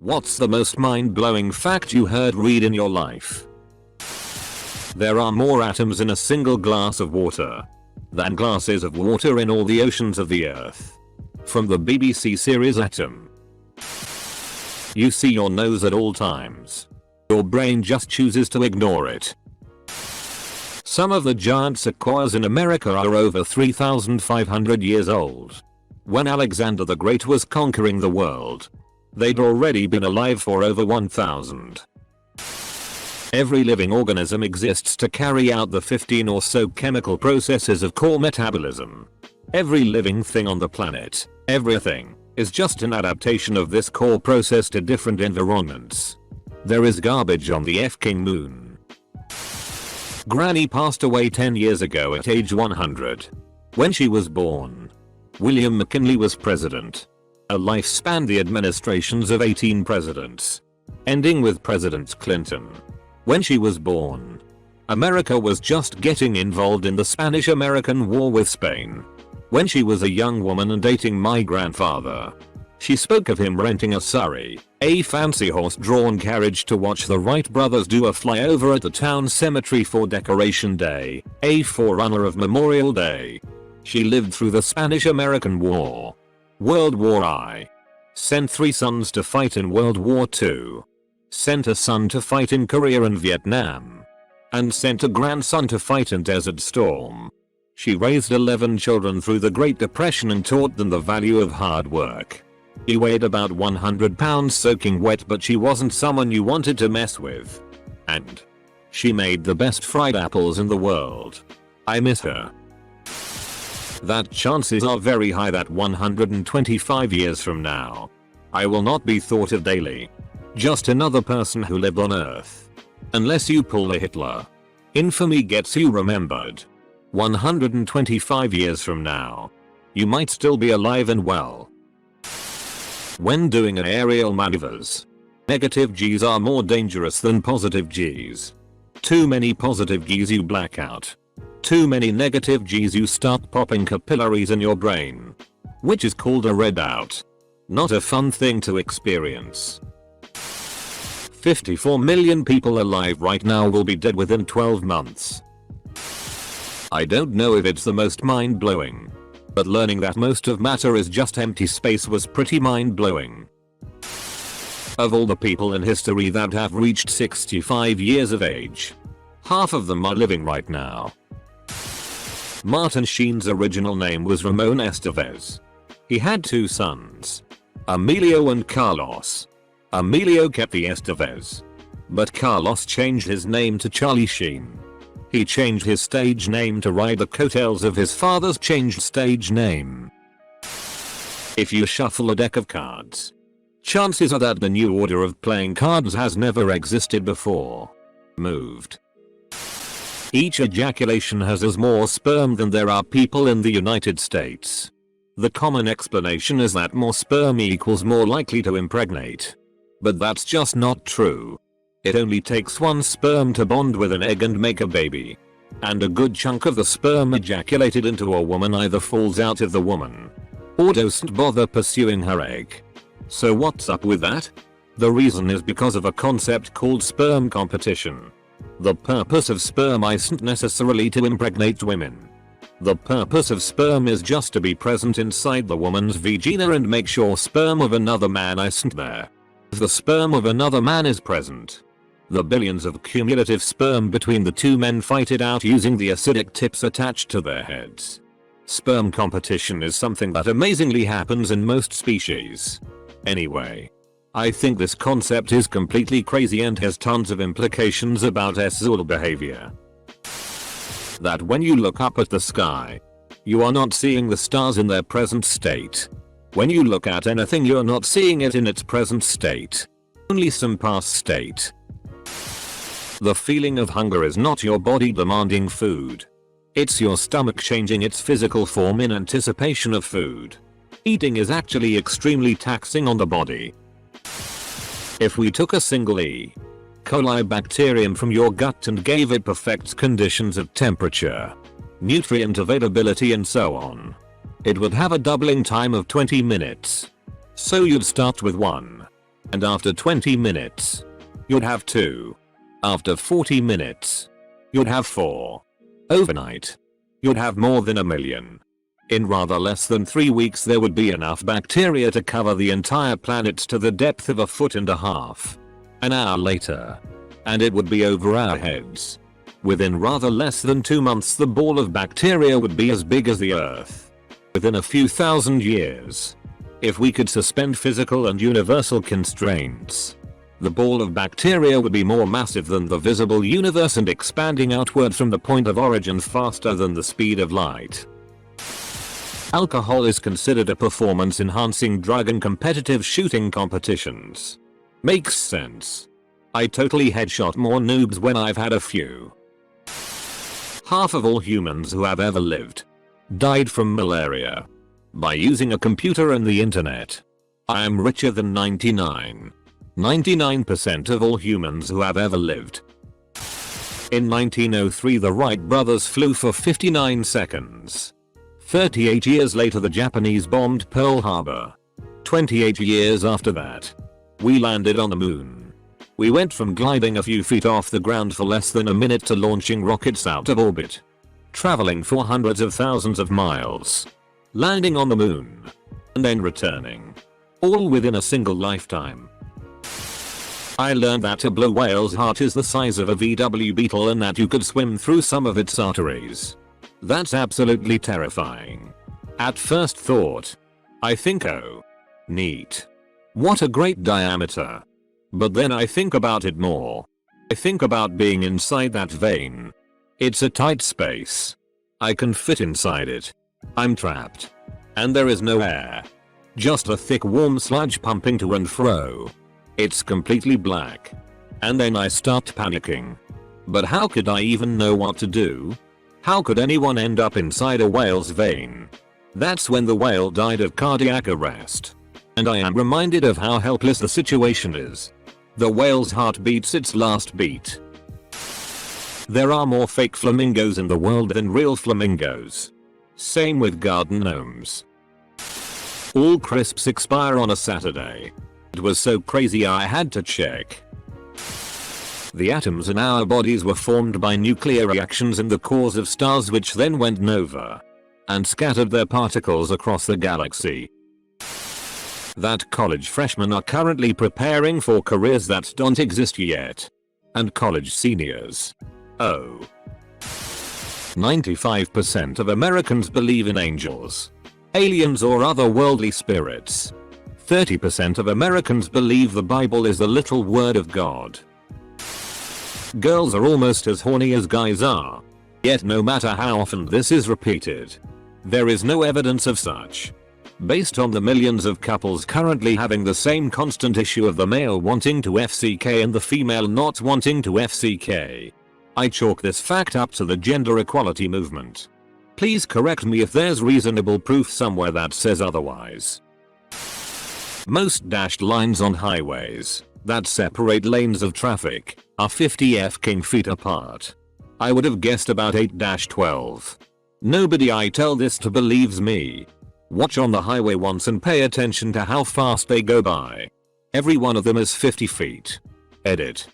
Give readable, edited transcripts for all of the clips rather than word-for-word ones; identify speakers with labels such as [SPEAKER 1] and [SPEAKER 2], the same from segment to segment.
[SPEAKER 1] What's the most mind-blowing fact you heard read in your life? There are more atoms in a single glass of water than glasses of water in all the oceans of the earth. From the BBC series Atom. You see your nose at all times. Your brain just chooses to ignore it. Some of the giant sequoias in America are over 3,500 years old. When Alexander the Great was conquering the world, they'd already been alive for over 1,000. Every living organism exists to carry out the 15 or so chemical processes of core metabolism. Every living thing on the planet, everything, is just an adaptation of this core process to different environments. There is garbage on the f-king moon. Granny passed away 10 years ago at age 100. When she was born, William McKinley was president. A life spanned the administrations of 18 presidents, ending with President Clinton. When she was born, America was just getting involved in the Spanish-American War with Spain. When she was a young woman and dating my grandfather, she spoke of him renting a surrey, a fancy horse-drawn carriage, to watch the Wright brothers do a flyover at the town cemetery for Decoration Day, a forerunner of Memorial Day. She lived through the Spanish-American War, World War I, sent 3 sons to fight in World War II, sent a son to fight in Korea and Vietnam, and sent a grandson to fight in Desert Storm. She raised 11 children through the Great Depression and taught them the value of hard work. She weighed about 100 pounds soaking wet, but she wasn't someone you wanted to mess with. And she made the best fried apples in the world. I miss her. That chances are very high that 125 years from now, I will not be thought of daily. Just another person who lived on Earth. Unless you pull a Hitler. Infamy gets you remembered. 125 years from now, you might still be alive and well. When doing an aerial maneuvers, negative G's are more dangerous than positive G's. Too many positive G's, you black out. Too many negative G's, you start popping capillaries in your brain, which is called a red out. Not a fun thing to experience. 54 million people alive right now will be dead within 12 months. I don't know if it's the most mind-blowing, but learning that most of matter is just empty space was pretty mind-blowing. Of all the people in history that have reached 65 years of age, half of them are living right now. Martin Sheen's original name was Ramon Estevez. He had 2 sons, Emilio and Carlos. Emilio kept the Estevez, but Carlos changed his name to Charlie Sheen. He changed his stage name to ride the coattails of his father's changed stage name. If you shuffle a deck of cards, chances are that the new order of playing cards has never existed before. Moved. Each ejaculation has more sperm than there are people in the United States. The common explanation is that more sperm equals more likely to impregnate. But that's just not true. It only takes 1 sperm to bond with an egg and make a baby. And a good chunk of the sperm ejaculated into a woman either falls out of the woman or doesn't bother pursuing her egg. So what's up with that? The reason is because of a concept called sperm competition. The purpose of sperm isn't necessarily to impregnate women. The purpose of sperm is just to be present inside the woman's vagina and make sure sperm of another man isn't there. If the sperm of another man is present, the billions of cumulative sperm between the 2 men fight it out using the acidic tips attached to their heads. Sperm competition is something that amazingly happens in most species. Anyway, I think this concept is completely crazy and has tons of implications about sexual behavior. That when you look up at the sky, you are not seeing the stars in their present state. When you look at anything, you're not seeing it in its present state, only some past state. The feeling of hunger is not your body demanding food. It's your stomach changing its physical form in anticipation of food. Eating is actually extremely taxing on the body. If we took a single E. coli bacterium from your gut and gave it perfect conditions of temperature, nutrient availability and so on, it would have a doubling time of 20 minutes. So you'd start with 1 And after 20 minutes, you'd have 2. After 40 minutes, you'd have 4. Overnight, you'd have more than 1 million. In rather less than 3 weeks there would be enough bacteria to cover the entire planet to the depth of 1.5 feet. An hour later, and it would be over our heads. Within rather less than 2 months the ball of bacteria would be as big as the Earth. Within a few thousand years, if we could suspend physical and universal constraints, the ball of bacteria would be more massive than the visible universe and expanding outward from the point of origin faster than the speed of light. Alcohol is considered a performance-enhancing drug in competitive shooting competitions. Makes sense. I totally headshot more noobs when I've had a few. Half of all humans who have ever lived died from malaria. By using a computer and the internet, I am richer than 99% of all humans who have ever lived. In 1903 the Wright brothers flew for 59 seconds. 38 years later the Japanese bombed Pearl Harbor. 28 years after that, we landed on the moon. We went from gliding a few feet off the ground for less than a minute to launching rockets out of orbit, traveling for hundreds of thousands of miles, landing on the moon, and then returning. All within a single lifetime. I learned that a blue whale's heart is the size of a VW Beetle and that you could swim through some of its arteries. That's absolutely terrifying. At first thought, I think, oh, neat. What a great diameter. But then I think about it more. I think about being inside that vein. It's a tight space. I can fit inside it. I'm trapped. And there is no air. Just a thick warm sludge pumping to and fro. It's completely black. And then I start panicking. But how could I even know what to do? How could anyone end up inside a whale's vein? That's when the whale died of cardiac arrest. And I am reminded of how helpless the situation is. The whale's heart beats its last beat. There are more fake flamingos in the world than real flamingos. Same with garden gnomes. All crisps expire on a Saturday. It was so crazy I had to check. The atoms in our bodies were formed by nuclear reactions in the cores of stars which then went nova and scattered their particles across the galaxy. That college freshmen are currently preparing for careers that don't exist yet. And college seniors. Oh. 95% of Americans believe in angels, aliens or other worldly spirits. 30% of Americans believe the Bible is the little word of God. Girls are almost as horny as guys are. Yet no matter how often this is repeated, there is no evidence of such. Based on the millions of couples currently having the same constant issue of the male wanting to FCK and the female not wanting to FCK, I chalk this fact up to the gender equality movement. Please correct me if there's reasonable proof somewhere that says otherwise. Most dashed lines on highways that separate lanes of traffic are 50 f-king feet apart. I would have guessed about 8-12. Nobody I tell this to believes me. Watch on the highway once and pay attention to how fast they go by. Every one of them is 50 feet. Edit.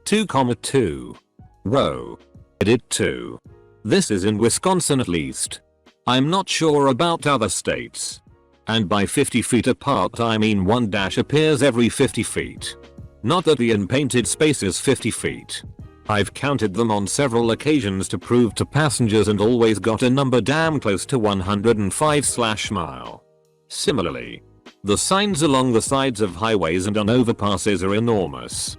[SPEAKER 1] 2,2. Whoa. Edit 2. This is in Wisconsin at least. I'm not sure about other states. And by 50 feet apart I mean one dash appears every 50 feet. Not that the unpainted space is 50 feet. I've counted them on several occasions to prove to passengers and always got a number damn close to 105/mile. Similarly, the signs along the sides of highways and on overpasses are enormous.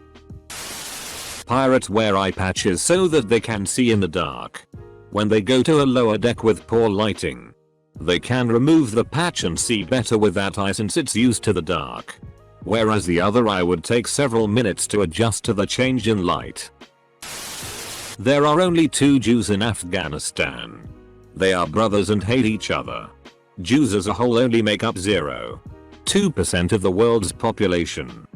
[SPEAKER 1] Pirates wear eye patches so that they can see in the dark. When they go to a lower deck with poor lighting, they can remove the patch and see better with that eye since it's used to the dark. Whereas the other eye would take several minutes to adjust to the change in light. There are only 2 Jews in Afghanistan. They are brothers and hate each other. Jews as a whole only make up 0.2% of the world's population.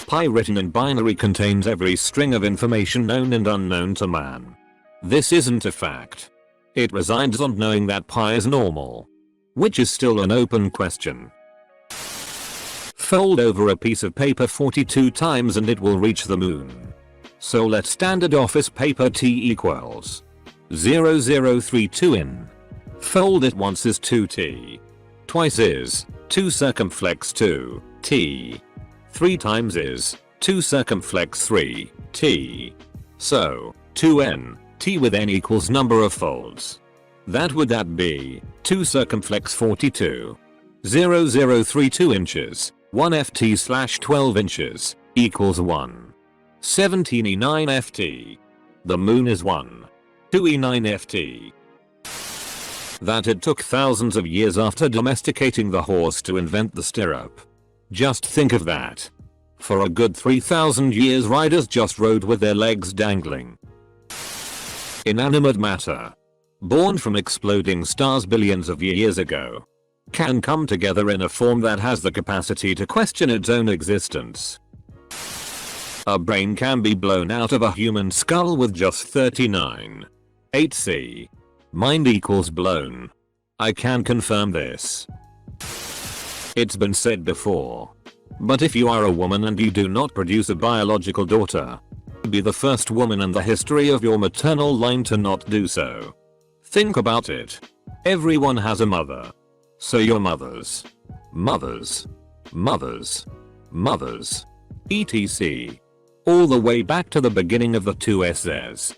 [SPEAKER 1] Pi written in binary contains every string of information known and unknown to man. This isn't a fact. It resides on knowing that pi is normal, which is still an open question. Fold over a piece of paper 42 times and it will reach the moon. So let standard office paper T equals 0032 in. Fold it once is 2T. Twice is 2 circumflex 2 T. 3 times is 2 circumflex 3 T. So 2n T with n equals number of folds. That would be 2 circumflex 42. 0032 inches 1 ft slash 12 inches equals 1. 17e9 ft. The moon is 1. 2e9 ft. That it took thousands of years after domesticating the horse to invent the stirrup. Just think of that. For a good 3,000 years riders just rode with their legs dangling. Inanimate matter, born from exploding stars billions of years ago, can come together in a form that has the capacity to question its own existence. A brain can be blown out of a human skull with just 39. 8c. Mind equals blown. I can confirm this. It's been said before. But if you are a woman and you do not produce a biological daughter, be the first woman in the history of your maternal line to not do so. Think about it. Everyone has a mother. So your mothers, mothers, mothers, mothers, etc. All the way back to the beginning of the 2Ss.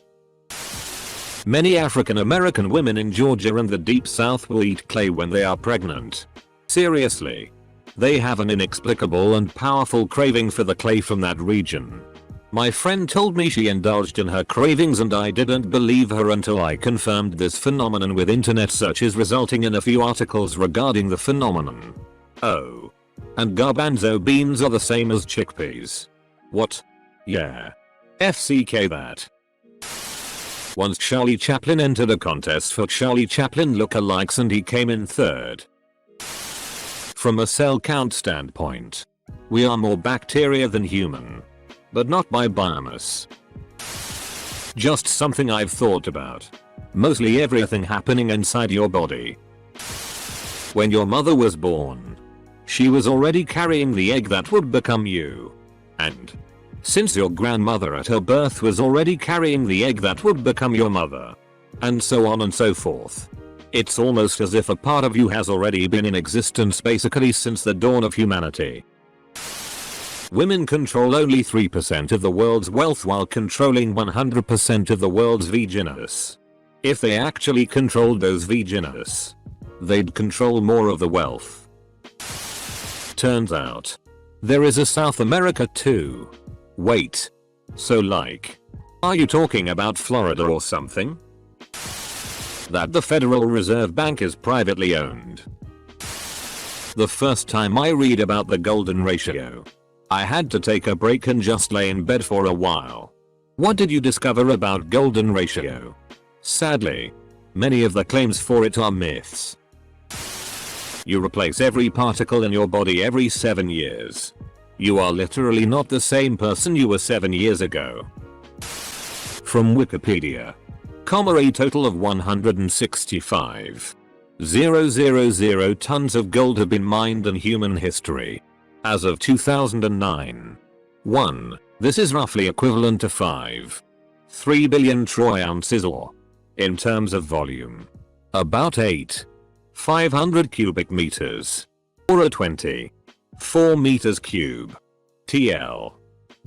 [SPEAKER 1] Many African American women in Georgia and the Deep South will eat clay when they are pregnant. Seriously. They have an inexplicable and powerful craving for the clay from that region. My friend told me she indulged in her cravings and I didn't believe her until I confirmed this phenomenon with internet searches resulting in a few articles regarding the phenomenon. Oh. And garbanzo beans are the same as chickpeas. What? Yeah. FCK that. Once Charlie Chaplin entered a contest for Charlie Chaplin lookalikes and he came in third. From a cell count standpoint, we are more bacteria than human. But not by biomass. Just something I've thought about. Mostly everything happening inside your body. When your mother was born, she was already carrying the egg that would become you. And since your grandmother at her birth was already carrying the egg that would become your mother. And so on and so forth. It's almost as if a part of you has already been in existence basically since the dawn of humanity. Women control only 3% of the world's wealth while controlling 100% of the world's V-genus. If they actually controlled those V-genus, they'd control more of the wealth. Turns out, there is a South America too. Wait. So like, are you talking about Florida or something? That the Federal Reserve Bank is privately owned. The first time I read about the golden ratio, I had to take a break and just lay in bed for a while. What did you discover about golden ratio? Sadly, many of the claims for it are myths. You replace every particle in your body every 7 years. You are literally not the same person you were 7 years ago. From Wikipedia. A total of 165,000 tons of gold have been mined in human history. As of 2009. 1. This is roughly equivalent to 5.3 billion troy ounces or, in terms of volume, about 8,500 cubic meters, or a 24 meters cube. TL.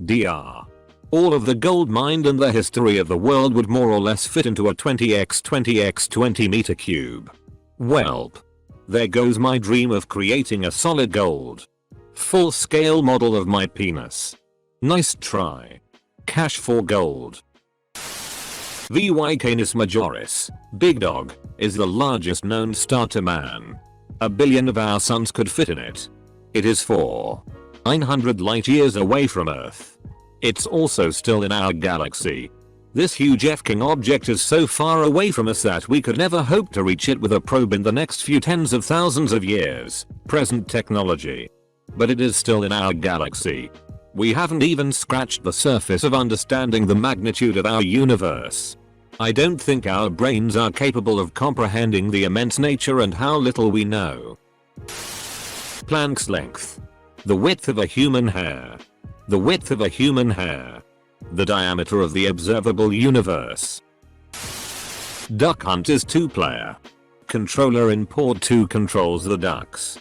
[SPEAKER 1] DR. All of the gold mined in the history of the world would more or less fit into a 20x20x20 meter cube. Welp. There goes my dream of creating a solid gold full-scale model of my penis. Nice try. Cash for gold. VY Canis Majoris, Big Dog, is the largest known star to man. 1 billion of our suns could fit in it. It is 4,900 light years away from Earth. It's also still in our galaxy. This huge f-king object is so far away from us that we could never hope to reach it with a probe in the next few tens of thousands of years. Present technology. But it is still in our galaxy. We haven't even scratched the surface of understanding the magnitude of our universe. I don't think our brains are capable of comprehending the immense nature and how little we know. Planck's length. The width of a human hair. The width of a human hair. The diameter of the observable universe. Duck Hunt is 2-player. Controller in Port 2 controls the ducks.